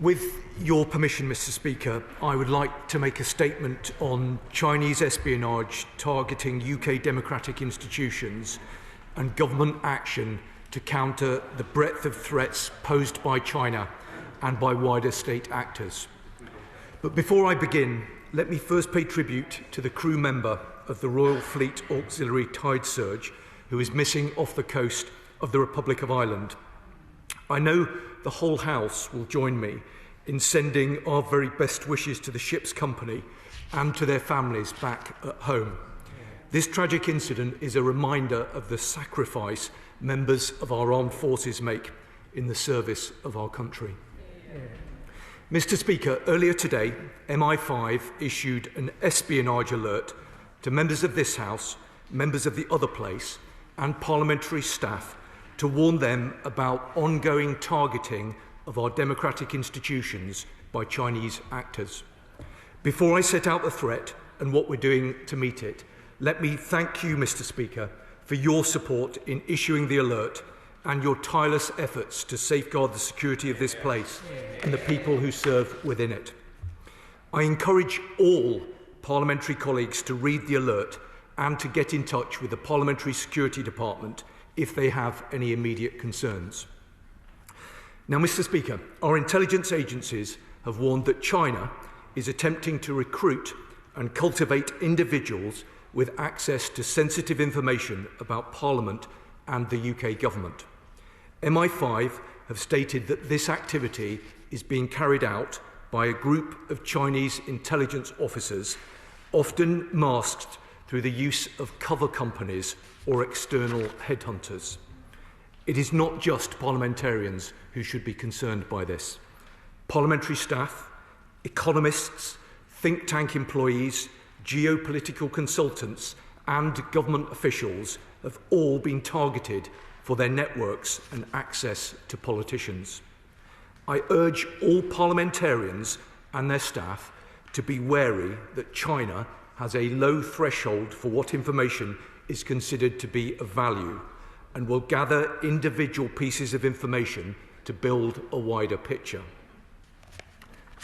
With your permission, Mr. Speaker, I would like to make a statement on Chinese espionage targeting UK democratic institutions and government action to counter the breadth of threats posed by China and by wider state actors. But before I begin, let me first pay tribute to the crew member of the Royal Fleet Auxiliary Tide Surge who is missing off the coast of the Republic of Ireland. I know the whole House will join me in sending our very best wishes to the ship's company and to their families back at home. This tragic incident is a reminder of the sacrifice members of our armed forces make in the service of our country. Mr. Speaker, earlier today, MI5 issued an espionage alert to members of this House, members of the other place, and parliamentary staff to warn them about ongoing targeting of our democratic institutions by Chinese actors. Before I set out the threat and what we're doing to meet it, let me thank you, Mr. Speaker, for your support in issuing the alert and your tireless efforts to safeguard the security of this place and the people who serve within it. I encourage all parliamentary colleagues to read the alert and to get in touch with the Parliamentary Security Department if they have any immediate concerns. Now, Mr. Speaker, our intelligence agencies have warned that China is attempting to recruit and cultivate individuals with access to sensitive information about Parliament and the UK government. MI5 have stated that this activity is being carried out by a group of Chinese intelligence officers, often masked through the use of cover companies or external headhunters. It is not just parliamentarians who should be concerned by this. Parliamentary staff, economists, think tank employees, geopolitical consultants and government officials have all been targeted for their networks and access to politicians. I urge all parliamentarians and their staff to be wary that China has a low threshold for what information is considered to be of value and will gather individual pieces of information to build a wider picture.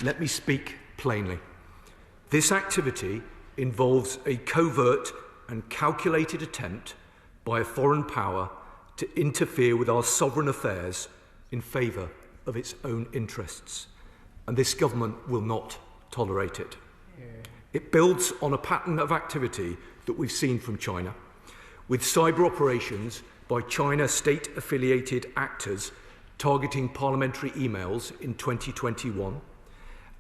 Let me speak plainly. This activity involves a covert and calculated attempt by a foreign power to interfere with our sovereign affairs in favour of its own interests, and this government will not tolerate it. It builds on a pattern of activity that we've seen from China, with cyber operations by China state-affiliated actors targeting parliamentary emails in 2021,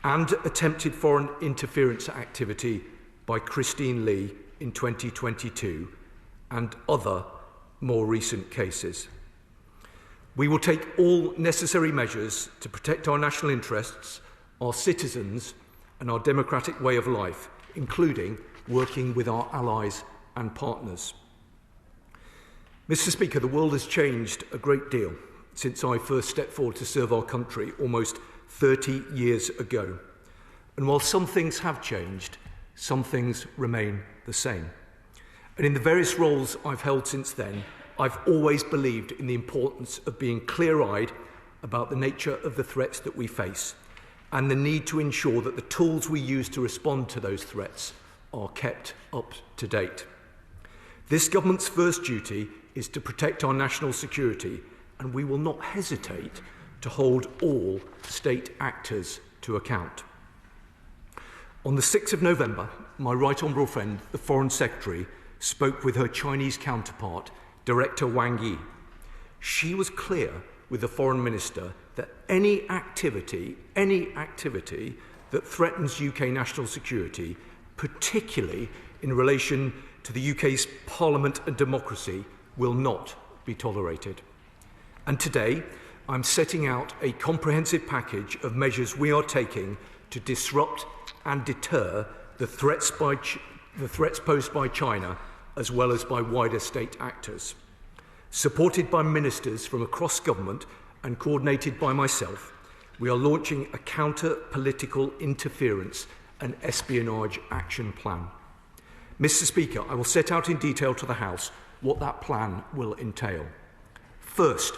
and attempted foreign interference activity by Christine Lee in 2022, and other more recent cases. We will take all necessary measures to protect our national interests, our citizens, and our democratic way of life, including working with our allies and partners. Mr. Speaker, the world has changed a great deal since I first stepped forward to serve our country almost 30 years ago. And while some things have changed, some things remain the same. And in the various roles I've held since then, I've always believed in the importance of being clear-eyed about the nature of the threats that we face and the need to ensure that the tools we use to respond to those threats are kept up to date. This government's first duty is to protect our national security, and we will not hesitate to hold all state actors to account. On the 6th of November, my right honourable friend, the Foreign Secretary, spoke with her Chinese counterpart, Director Wang Yi. She was clear with the Foreign Minister that any activity that threatens UK national security, particularly in relation to the UK's Parliament and democracy, will not be tolerated. And today, I'm setting out a comprehensive package of measures we are taking to disrupt and deter the threats posed by China, as well as by wider state actors. Supported by ministers from across government and coordinated by myself, we are launching a counter-political interference and espionage action plan. Mr. Speaker, I will set out in detail to the House what that plan will entail. First,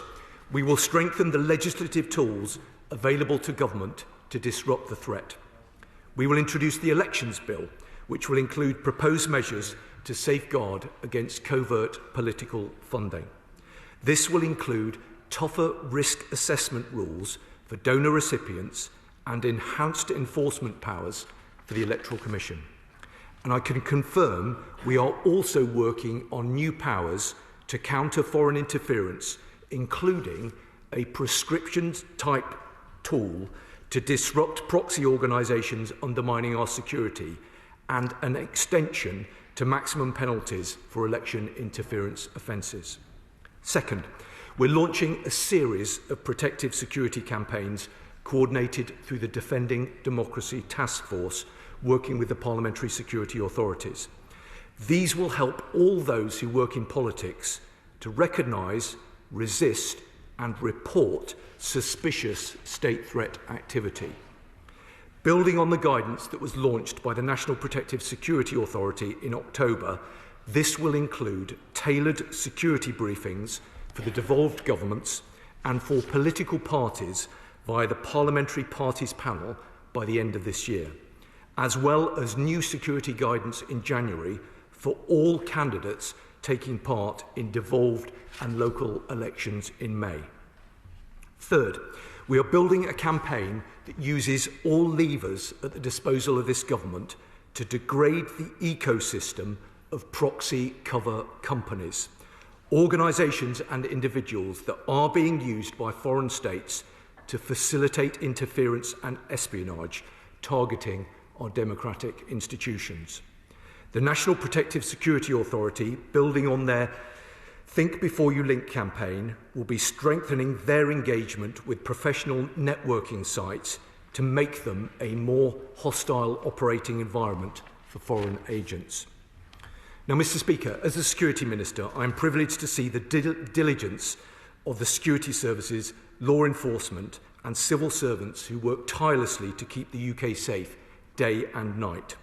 we will strengthen the legislative tools available to government to disrupt the threat. We will introduce the Elections Bill, which will include proposed measures to safeguard against covert political funding. This will include tougher risk assessment rules for donor recipients and enhanced enforcement powers for the Electoral Commission. And I can confirm we are also working on new powers to counter foreign interference, including a prescription-type tool to disrupt proxy organisations undermining our security and an extension to maximum penalties for election interference offences. Second, we're launching a series of protective security campaigns coordinated through the Defending Democracy Task Force, working with the parliamentary security authorities. These will help all those who work in politics to recognise, resist and report suspicious state threat activity. Building on the guidance that was launched by the National Protective Security Authority in October, this will include tailored security briefings for the devolved governments and for political parties via the Parliamentary Parties Panel by the end of this year, as well as new security guidance in January for all candidates taking part in devolved and local elections in May. Third, we are building a campaign that uses all levers at the disposal of this government to degrade the ecosystem of proxy cover companies, organisations and individuals that are being used by foreign states to facilitate interference and espionage, targeting our democratic institutions. The National Protective Security Authority, building on their Think Before You Link campaign, will be strengthening their engagement with professional networking sites to make them a more hostile operating environment for foreign agents. Now, Mr. Speaker, as the Security Minister, I am privileged to see the diligence of the security services, law enforcement and civil servants who work tirelessly to keep the UK safe day and night.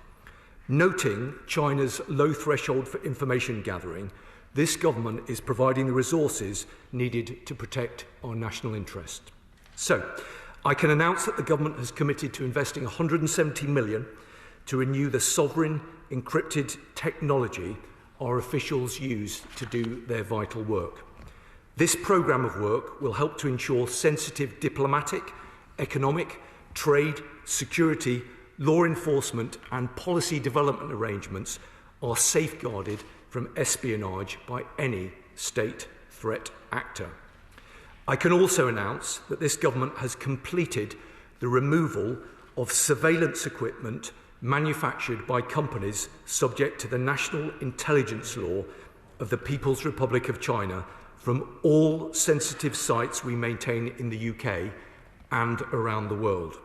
Noting China's low threshold for information gathering, this government is providing the resources needed to protect our national interest. So, I can announce that the government has committed to investing £170 million to renew the sovereign encrypted technology our officials use to do their vital work. This programme of work will help to ensure sensitive diplomatic, economic, trade, security, law enforcement and policy development arrangements are safeguarded from espionage by any state threat actor. I can also announce that this government has completed the removal of surveillance equipment manufactured by companies subject to the national intelligence law of the People's Republic of China from all sensitive sites we maintain in the UK and around the world.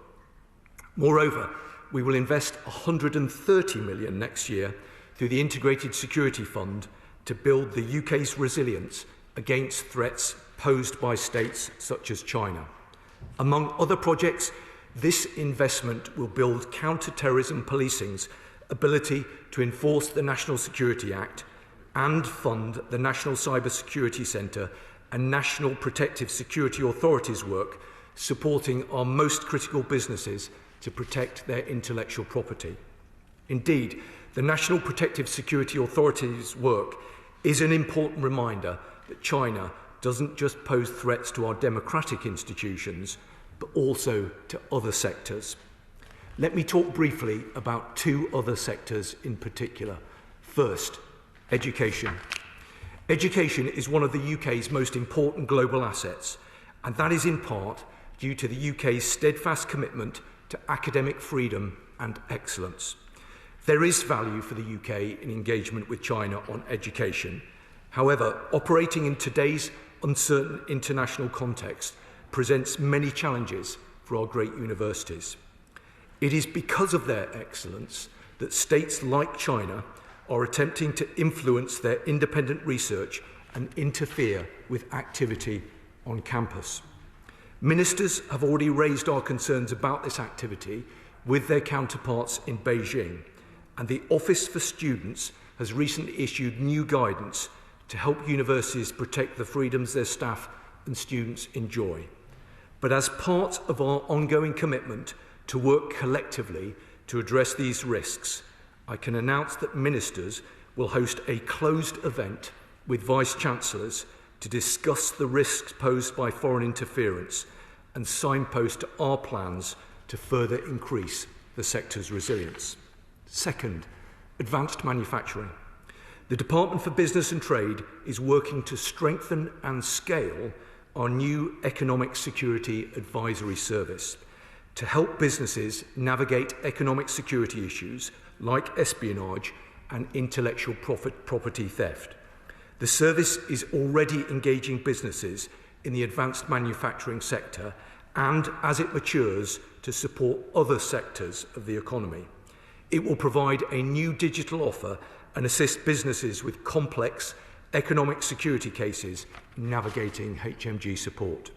Moreover, we will invest £130 million next year through the Integrated Security Fund to build the UK's resilience against threats posed by states such as China. Among other projects, this investment will build counter-terrorism policing's ability to enforce the National Security Act and fund the National Cyber Security Centre and National Protective Security Authority's work supporting our most critical businesses to protect their intellectual property. Indeed, the National Protective Security Authority's work is an important reminder that China doesn't just pose threats to our democratic institutions, but also to other sectors. Let me talk briefly about two other sectors in particular. First, education. Education is one of the UK's most important global assets, and that is in part due to the UK's steadfast commitment to academic freedom and excellence. There is value for the UK in engagement with China on education. However, operating in today's uncertain international context presents many challenges for our great universities. It is because of their excellence that states like China are attempting to influence their independent research and interfere with activity on campus. Ministers have already raised our concerns about this activity with their counterparts in Beijing, and the Office for Students has recently issued new guidance to help universities protect the freedoms their staff and students enjoy. But as part of our ongoing commitment to work collectively to address these risks, I can announce that ministers will host a closed event with Vice-Chancellors to discuss the risks posed by foreign interference and signpost our plans to further increase the sector's resilience. Second, advanced manufacturing. The Department for Business and Trade is working to strengthen and scale our new Economic Security Advisory Service to help businesses navigate economic security issues like espionage and intellectual property theft. The service is already engaging businesses in the advanced manufacturing sector and, as it matures, to support other sectors of the economy. It will provide a new digital offer and assist businesses with complex economic security cases in navigating HMG support.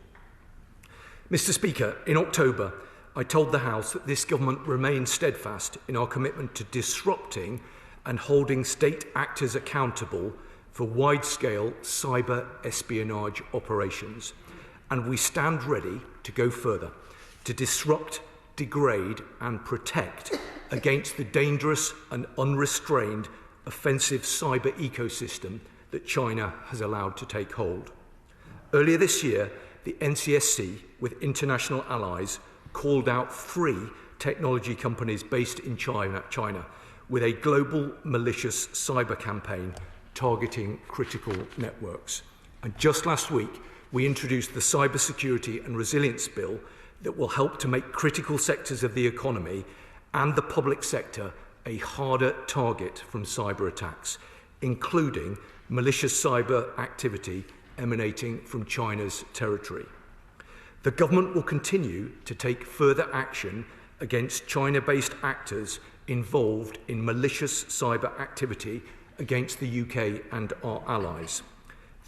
Mr. Speaker, in October, I told the House that this government remains steadfast in our commitment to disrupting and holding state actors accountable for wide-scale cyber espionage operations, and we stand ready to go further, to disrupt, degrade and protect against the dangerous and unrestrained offensive cyber ecosystem that China has allowed to take hold. Earlier this year, the NCSC, with international allies, called out 3 technology companies based in China with a global malicious cyber campaign targeting critical networks. And just last week, we introduced the Cybersecurity and Resilience Bill that will help to make critical sectors of the economy and the public sector a harder target from cyber attacks, including malicious cyber activity emanating from China's territory. The government will continue to take further action against China-based actors involved in malicious cyber activity against the UK and our allies.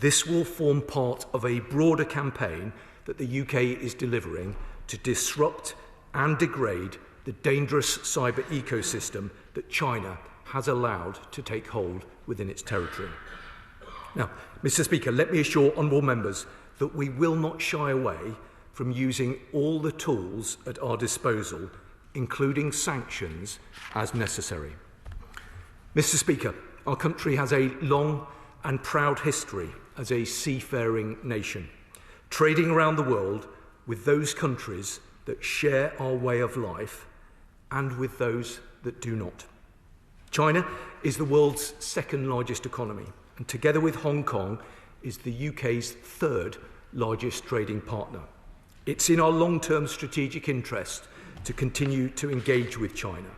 This will form part of a broader campaign that the UK is delivering to disrupt and degrade the dangerous cyber ecosystem that China has allowed to take hold within its territory. Now, Mr. Speaker, let me assure honourable members that we will not shy away from using all the tools at our disposal, including sanctions, as necessary. Mr. Speaker, our country has a long and proud history as a seafaring nation, trading around the world with those countries that share our way of life and with those that do not. China is the world's second largest economy, and together with Hong Kong is the UK's third largest trading partner. It's in our long-term strategic interest to continue to engage with China.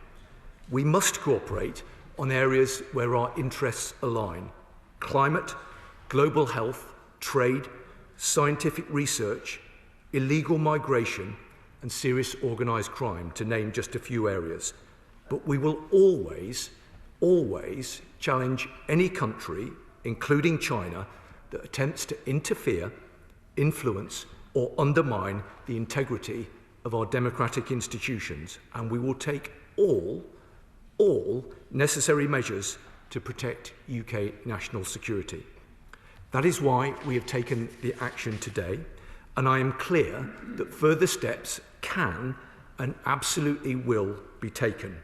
We must cooperate on areas where our interests align: climate, global health, trade, scientific research, illegal migration, and serious organised crime, to name just a few areas. But we will always challenge any country, including China, that attempts to interfere, influence, or undermine the integrity of our democratic institutions, and we will take all necessary measures to protect UK national security. That is why we have taken the action today, and I am clear that further steps can and absolutely will be taken,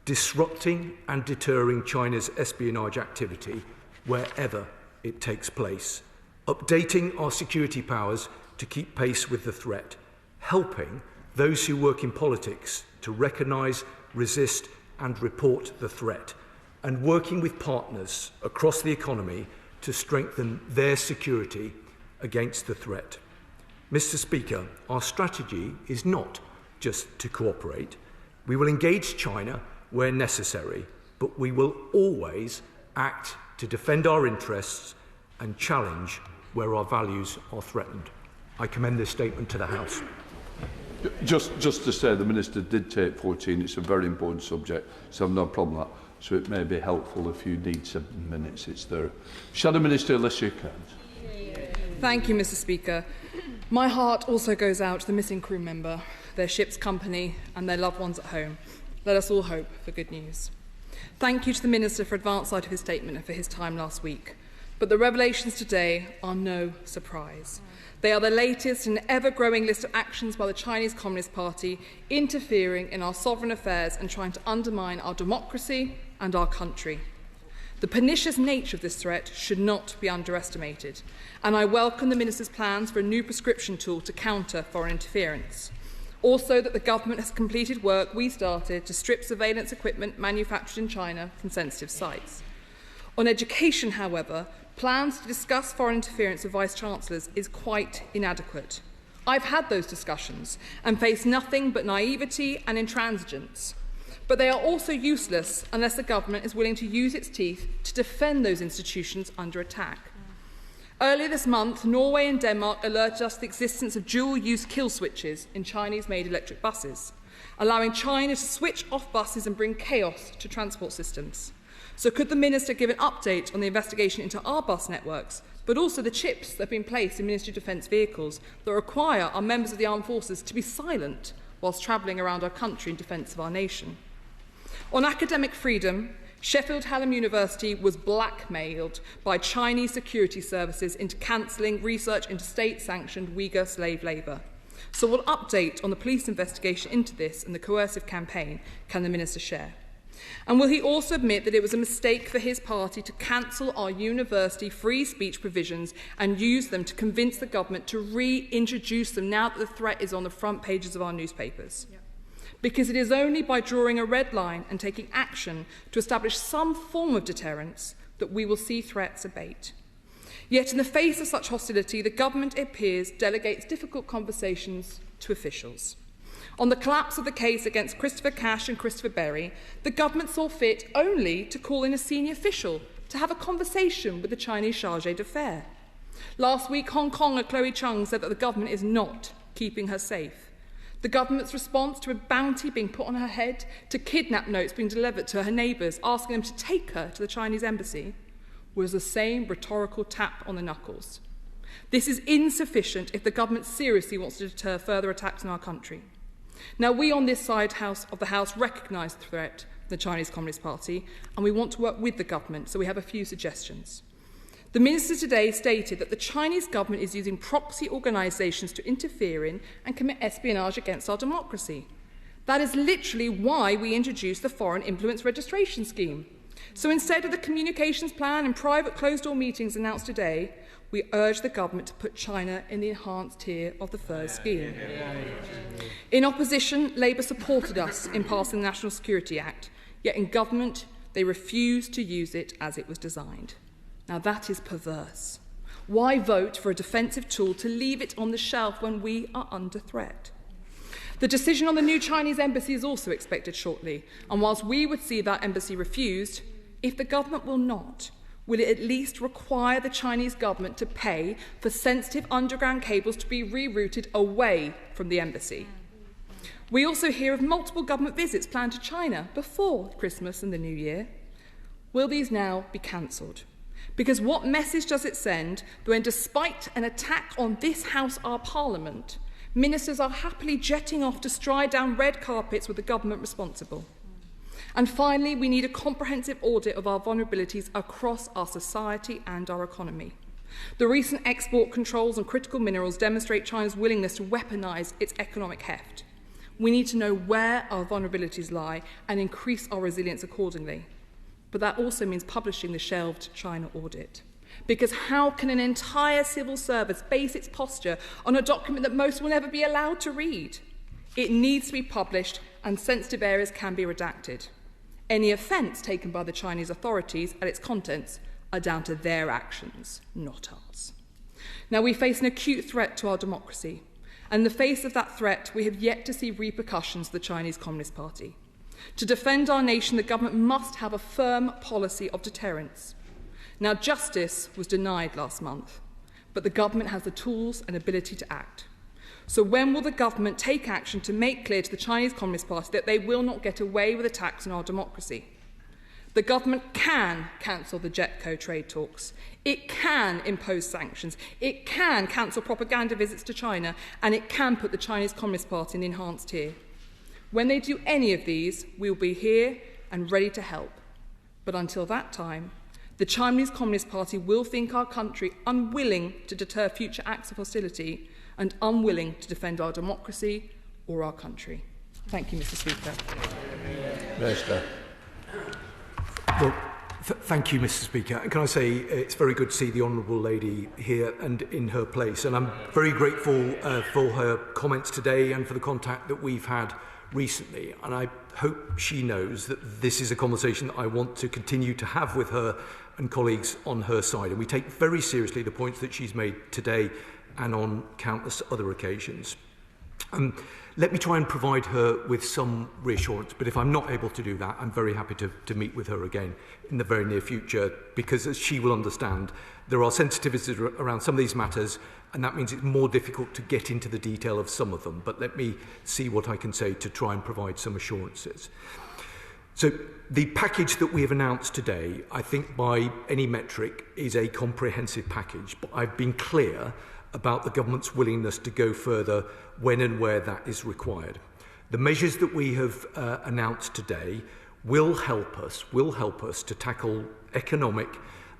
disrupting and deterring China's espionage activity wherever it takes place, updating our security powers to keep pace with the threat, helping those who work in politics to recognise, resist and report the threat, and working with partners across the economy to strengthen their security against the threat. Mr. Speaker, our strategy is not just to cooperate. We will engage China where necessary, but we will always act to defend our interests and challenge where our values are threatened. I commend this statement to the House. Just to say, the Minister did take 14. It's a very important subject, so I have no problem with that. So it may be helpful if you need 7 minutes. It's there. Shadow Minister, unless you can. Thank you, Mr. Speaker. My heart also goes out to the missing crew member, their ship's company and their loved ones at home. Let us all hope for good news. Thank you to the Minister for advance sight of his statement and for his time last week. But the revelations today are no surprise. They are the latest in an ever-growing list of actions by the Chinese Communist Party interfering in our sovereign affairs and trying to undermine our democracy and our country. The pernicious nature of this threat should not be underestimated, and I welcome the Minister's plans for a new prescription tool to counter foreign interference. Also, that the government has completed work we started to strip surveillance equipment manufactured in China from sensitive sites. On education, however, plans to discuss foreign interference with Vice-Chancellors is quite inadequate. I've had those discussions and face nothing but naivety and intransigence. But they are also useless unless the government is willing to use its teeth to defend those institutions under attack. Earlier this month, Norway and Denmark alerted us to the existence of dual-use kill switches in Chinese-made electric buses, allowing China to switch off buses and bring chaos to transport systems. So could the Minister give an update on the investigation into our bus networks, but also the chips that have been placed in Ministry of Defence vehicles that require our members of the armed forces to be silent whilst travelling around our country in defence of our nation? On academic freedom, Sheffield Hallam University was blackmailed by Chinese security services into cancelling research into state-sanctioned Uyghur slave labour. So what update on the police investigation into this and the coercive campaign can the Minister share? And will he also admit that it was a mistake for his party to cancel our university free speech provisions and use them to convince the government to reintroduce them now that the threat is on the front pages of our newspapers? Yep. Because it is only by drawing a red line and taking action to establish some form of deterrence that we will see threats abate. Yet in the face of such hostility, the government, it appears, delegates difficult conversations to officials. On the collapse of the case against Christopher Cash and Christopher Berry, the government saw fit only to call in a senior official to have a conversation with the Chinese chargé d'affaires. Last week, Hong Konger Chloe Chung said that the government is not keeping her safe. The government's response to a bounty being put on her head, to kidnap notes being delivered to her neighbours, asking them to take her to the Chinese embassy, was the same rhetorical tap on the knuckles. This is insufficient if the government seriously wants to deter further attacks on our country. Now, we on this side of the House recognise the threat of the Chinese Communist Party, and we want to work with the government, so we have a few suggestions. The Minister today stated that the Chinese government is using proxy organisations to interfere in and commit espionage against our democracy. That is literally why we introduced the Foreign Influence Registration Scheme. So instead of the communications plan and private closed-door meetings announced today, we urge the government to put China in the enhanced tier of the first scheme. In opposition, Labour supported us in passing the National Security Act, yet in government they refused to use it as it was designed. Now that is perverse. Why vote for a defensive tool to leave it on the shelf when we are under threat? The decision on the new Chinese embassy is also expected shortly, and whilst we would see that embassy refused, if the government will not, will it at least require the Chinese government to pay for sensitive underground cables to be rerouted away from the embassy? We also hear of multiple government visits planned to China before Christmas and the New Year. Will these now be cancelled? Because what message does it send when, despite an attack on this House, our Parliament, ministers are happily jetting off to stride down red carpets with the government responsible? And finally, we need a comprehensive audit of our vulnerabilities across our society and our economy. The recent export controls on critical minerals demonstrate China's willingness to weaponise its economic heft. We need to know where our vulnerabilities lie and increase our resilience accordingly. But that also means publishing the shelved China audit. Because how can an entire civil service base its posture on a document that most will never be allowed to read? It needs to be published, and sensitive areas can be redacted. Any offence taken by the Chinese authorities at its contents are down to their actions, not ours. Now, we face an acute threat to our democracy, and in the face of that threat, we have yet to see repercussions of the Chinese Communist Party. To defend our nation, the government must have a firm policy of deterrence. Now, justice was denied last month, but the government has the tools and ability to act. So when will the government take action to make clear to the Chinese Communist Party that they will not get away with attacks on our democracy? The government can cancel the JETCO trade talks. It can impose sanctions. It can cancel propaganda visits to China, and it can put the Chinese Communist Party in the enhanced tier. When they do any of these, we will be here and ready to help. But until that time, The Chinese Communist Party will think our country unwilling to deter future acts of hostility and unwilling to defend our democracy or our country. Thank you, Mr. Speaker. Minister. Well, thank you, Mr. Speaker. And can I say it's very good to see the Honourable Lady here and in her place. And I'm very grateful for her comments today and for the contact that we've had recently. And I hope she knows that this is a conversation that I want to continue to have with her and colleagues on her side. And we take very seriously the points that she's made today and on countless other occasions. Let me try and provide her with some reassurance, but if I'm not able to do that, I'm very happy to meet with her again in the very near future, because as she will understand, there are sensitivities around some of these matters, and that means it's more difficult to get into the detail of some of them. But let me see what I can say to try and provide some assurances. So the package that we have announced today, I think by any metric, is a comprehensive package, but I've been clear about the government's willingness to go further when and where that is required. The measures that we have announced today will help us to tackle economic,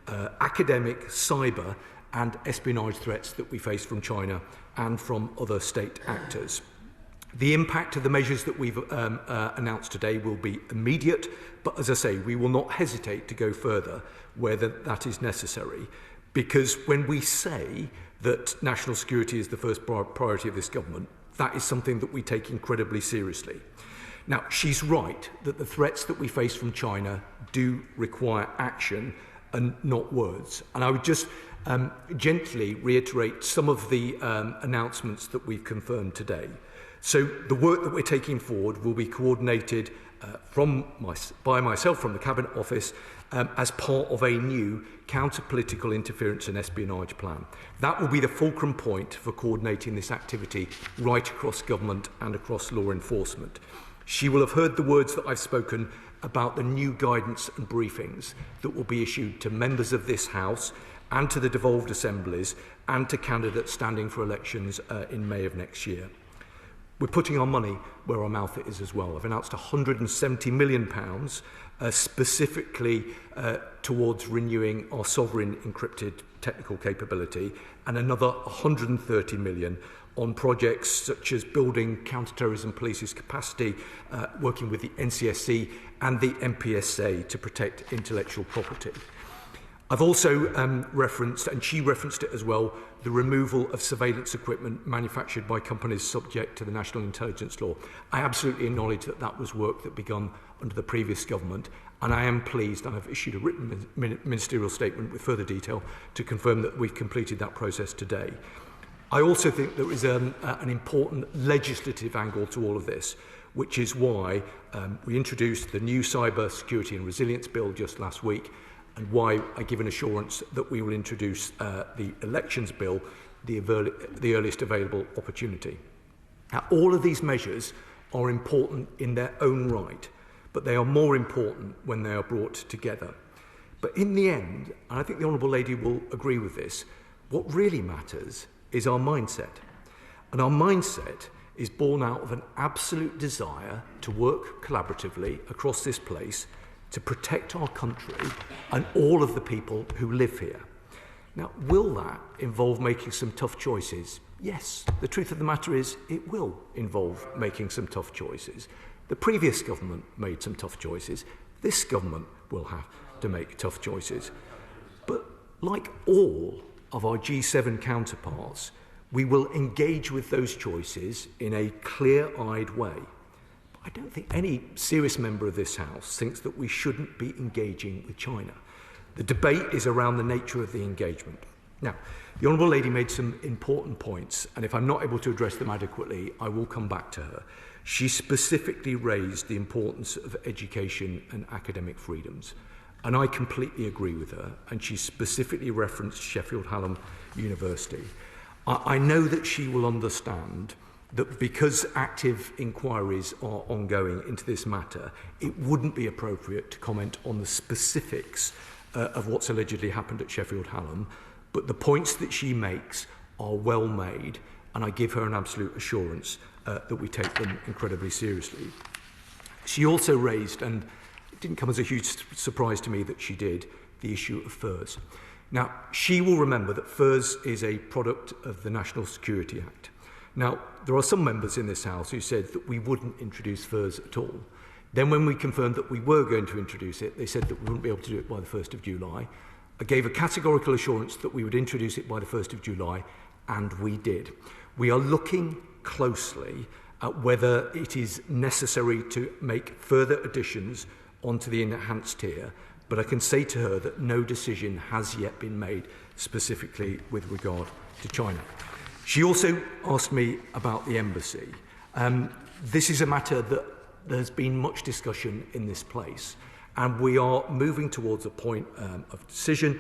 academic, cyber and espionage threats that we face from China and from other state actors. The impact of the measures that we've announced today will be immediate, but as I say, we will not hesitate to go further where that is necessary, because when we say that national security is the first priority of this government, that is something that we take incredibly seriously. Now, she's right that the threats that we face from China do require action and not words. And I would just gently reiterate some of the announcements that we've confirmed today. So the work that we're taking forward will be coordinated by myself from the Cabinet Office as part of a new counter-political interference and espionage plan. That will be the fulcrum point for coordinating this activity right across government and across law enforcement. She will have heard the words that I've spoken about the new guidance and briefings that will be issued to members of this House and to the devolved assemblies and to candidates standing for elections in May of next year. We're putting our money where our mouth is as well. I've announced £170 million specifically towards renewing our sovereign encrypted technical capability, and another £130 million on projects such as building counter-terrorism police's capacity, working with the NCSC and the MPSA to protect intellectual property. I've also referenced, and she referenced it as well, the removal of surveillance equipment manufactured by companies subject to the National Intelligence Law. I absolutely acknowledge that that was work that began under the previous government, and I am pleased, and I've issued a written ministerial statement with further detail to confirm that we've completed that process today. I also think there is an important legislative angle to all of this, which is why we introduced the new Cyber Security and Resilience Bill just last week, and why I give an assurance that we will introduce the Elections Bill the earliest available opportunity. Now, all of these measures are important in their own right, but they are more important when they are brought together. But in the end, and I think the Honourable Lady will agree with this, what really matters is our mindset. And our mindset is born out of an absolute desire to work collaboratively across this place to protect our country and all of the people who live here. Now, will that involve making some tough choices? Yes. The truth of the matter is it will involve making some tough choices. The previous government made some tough choices. This government will have to make tough choices. But like all of our G7 counterparts, we will engage with those choices in a clear-eyed way. I don't think any serious member of this House thinks that we shouldn't be engaging with China. The debate is around the nature of the engagement. Now, the Honourable Lady made some important points, and if I'm not able to address them adequately, I will come back to her. She specifically raised the importance of education and academic freedoms, and I completely agree with her, and she specifically referenced Sheffield Hallam University. I know that she will understand that because active inquiries are ongoing into this matter, it wouldn't be appropriate to comment on the specifics of what's allegedly happened at Sheffield Hallam, but the points that she makes are well made, and I give her an absolute assurance that we take them incredibly seriously. She also raised, and it didn't come as a huge surprise to me that she did, the issue of furs. Now, she will remember that furs is a product of the National Security Act. Now, there are some members in this House who said that we wouldn't introduce furs at all. Then when we confirmed that we were going to introduce it, they said that we wouldn't be able to do it by the 1st of July. I gave a categorical assurance that we would introduce it by the 1st of July, and we did. We are looking closely at whether it is necessary to make further additions onto the enhanced tier, but I can say to her that no decision has yet been made specifically with regard to China. She also asked me about the embassy. This is a matter that there's been much discussion in this place, and we are moving towards a point of decision.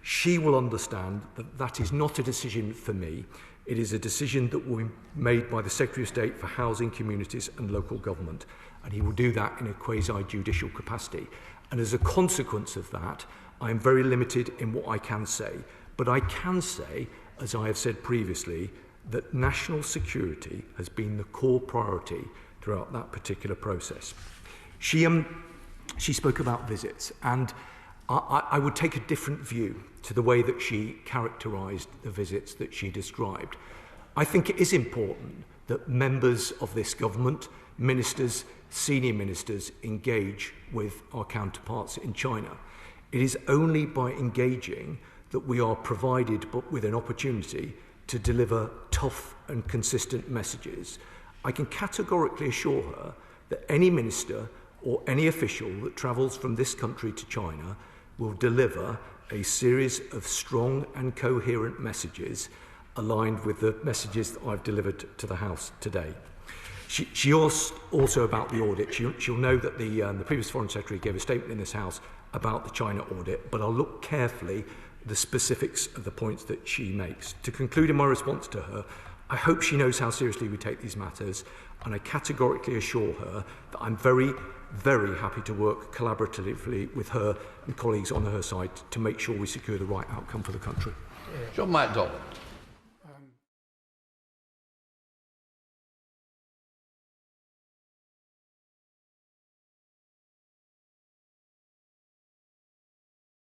She will understand that that is not a decision for me. It is a decision that will be made by the Secretary of State for Housing, Communities and Local Government, and he will do that in a quasi-judicial capacity. And as a consequence of that, I am very limited in what I can say. But I can say, as I have said previously, that national security has been the core priority throughout that particular process. She spoke about visits, and I would take a different view to the way that she characterised the visits that she described. I think it is important that members of this government, ministers, senior ministers, engage with our counterparts in China. It is only by engaging that we are provided with an opportunity to deliver tough and consistent messages. I can categorically assure her that any minister or any official that travels from this country to China will deliver a series of strong and coherent messages aligned with the messages that I've delivered to the House today. She asked also about the audit. She'll know that the previous Foreign Secretary gave a statement in this House about the China audit, but I'll look carefully at the specifics of the points that she makes. To conclude in my response to her, I hope she knows how seriously we take these matters, and I categorically assure her that I'm very, very happy to work collaboratively with her and colleagues on her side to make sure we secure the right outcome for the country. John MacDonald.